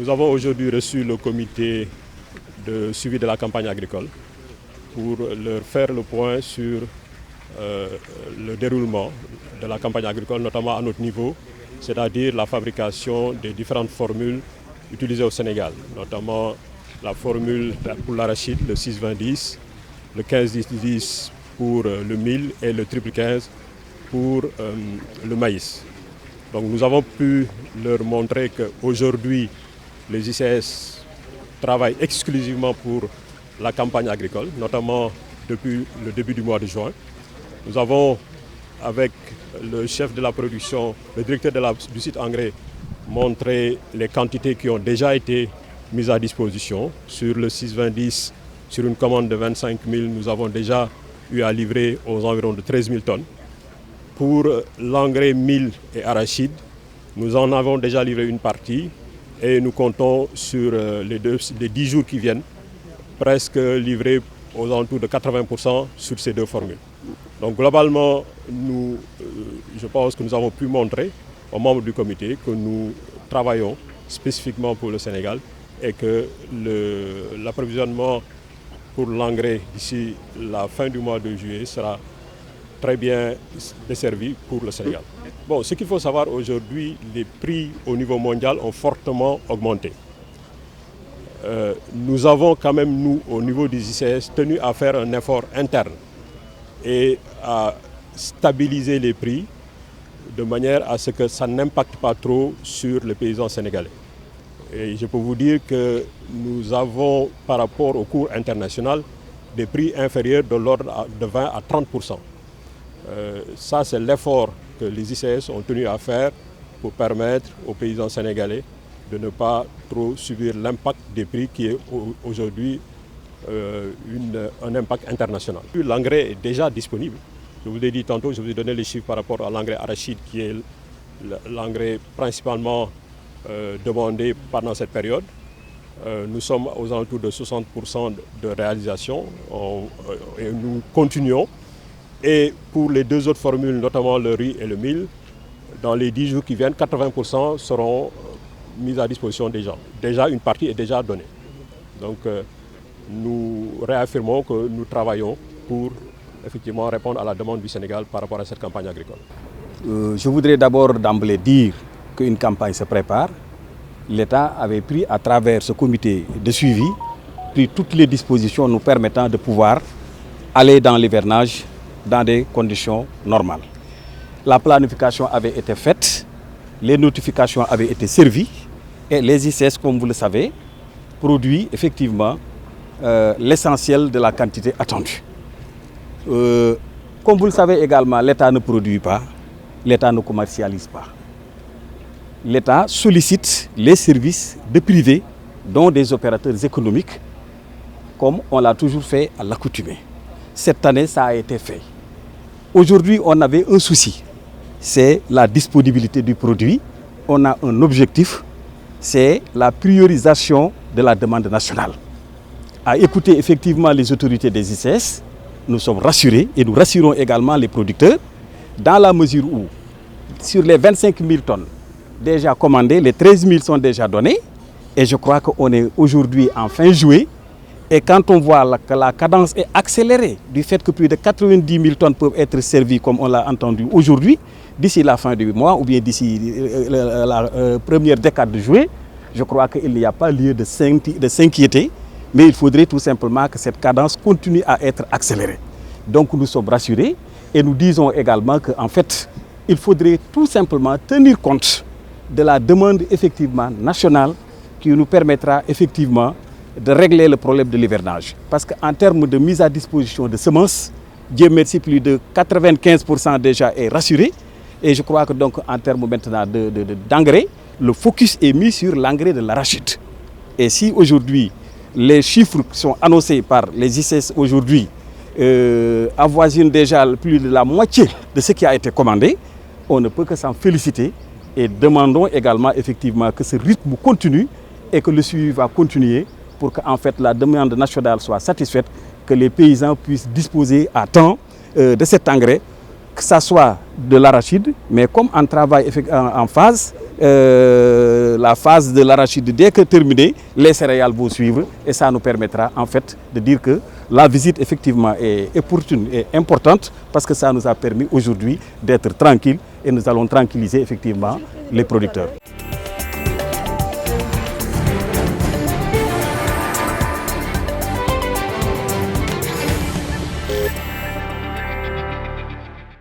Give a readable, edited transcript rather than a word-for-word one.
Nous avons aujourd'hui reçu le comité de suivi de la campagne agricole pour leur faire le point sur le déroulement de la campagne agricole, notamment à notre niveau, c'est-à-dire la fabrication des différentes formules utilisées au Sénégal, notamment la formule pour l'arachide, le 6-20-10, le 15-10-10 pour le mil et le triple 15 pour le maïs. Donc nous avons pu leur montrer qu'aujourd'hui, les ICS travaillent exclusivement pour la campagne agricole, notamment depuis le début du mois de juin. Nous avons, avec le chef de la production, le directeur du site engrais, montré les quantités qui ont déjà été mises à disposition. Sur le 6-20-10, sur une commande de 25 000, nous avons déjà eu à livrer aux environs de 13 000 tonnes. Pour l'engrais mil et arachide, nous en avons déjà livré une partie et nous comptons sur les 10 jours qui viennent, presque livrer aux alentours de 80% sur ces deux formules. Donc globalement, je pense que nous avons pu montrer aux membres du comité que nous travaillons spécifiquement pour le Sénégal et que l'approvisionnement pour l'engrais d'ici la fin du mois de juillet sera très bien desservi pour le Sénégal. Bon, ce qu'il faut savoir aujourd'hui, les prix au niveau mondial ont fortement augmenté. Nous avons quand même, nous, au niveau des ICS, tenu à faire un effort interne et à stabiliser les prix de manière à ce que ça n'impacte pas trop sur les paysans sénégalais. Et je peux vous dire que nous avons, par rapport au cours international, des prix inférieurs de l'ordre de 20 à 30%. Ça, c'est l'effort que les ICS ont tenu à faire pour permettre aux paysans sénégalais de ne pas trop subir l'impact des prix qui est aujourd'hui un impact international. L'engrais est déjà disponible. Je vous l'ai dit tantôt, je vous ai donné les chiffres par rapport à l'engrais arachide qui est l'engrais principalement demandé pendant cette période. Nous sommes aux alentours de 60% de réalisation et nous continuons. Et pour les deux autres formules, notamment le riz et le mil, dans les 10 jours qui viennent, 80% seront mis à disposition des gens. Déjà, une partie est déjà donnée. Donc, nous réaffirmons que nous travaillons pour effectivement répondre à la demande du Sénégal par rapport à cette campagne agricole. Je voudrais d'abord d'emblée dire qu'une campagne se prépare. L'État avait pris à travers ce comité de suivi toutes les dispositions nous permettant de pouvoir aller dans l'hivernage dans des conditions normales. La planification avait été faite, les notifications avaient été servies et les ICS, comme vous le savez, produisent effectivement l'essentiel de la quantité attendue. Comme vous le savez également, l'État ne produit pas, l'État ne commercialise pas. L'État sollicite les services de privés, dont des opérateurs économiques, comme on l'a toujours fait à l'accoutumée. Cette année, ça a été fait. Aujourd'hui, on avait un souci, c'est la disponibilité du produit. On a un objectif, c'est la priorisation de la demande nationale. À écouter effectivement les autorités des ICS, nous sommes rassurés et nous rassurons également les producteurs dans la mesure où, sur les 25 000 tonnes déjà commandées, les 13 000 sont déjà données et je crois qu'on est aujourd'hui en fin juillet. Et quand on voit que la cadence est accélérée du fait que plus de 90 000 tonnes peuvent être servies comme on l'a entendu aujourd'hui, d'ici la fin du mois ou bien d'ici la première décade de juillet, je crois qu'il n'y a pas lieu de s'inquiéter, mais il faudrait tout simplement que cette cadence continue à être accélérée. Donc nous sommes rassurés et nous disons également qu'en fait, il faudrait tout simplement tenir compte de la demande effectivement nationale qui nous permettra effectivement de régler le problème de l'hivernage. Parce qu'en termes de mise à disposition de semences, Dieu merci, plus de 95% déjà est rassuré. Et je crois que donc en termes maintenant d'engrais, le focus est mis sur l'engrais de l'arachide. Et si aujourd'hui, les chiffres qui sont annoncés par les ICS aujourd'hui avoisinent déjà plus de la moitié de ce qui a été commandé, on ne peut que s'en féliciter et demandons également effectivement que ce rythme continue et que le suivi va continuer pour que en fait, la demande nationale soit satisfaite, que les paysans puissent disposer à temps de cet engrais, que ce soit de l'arachide, mais comme on travaille en phase, la phase de l'arachide, dès que terminée, les céréales vont suivre et ça nous permettra en fait de dire que la visite effectivement est opportune et importante parce que ça nous a permis aujourd'hui d'être tranquilles et nous allons tranquilliser effectivement les producteurs.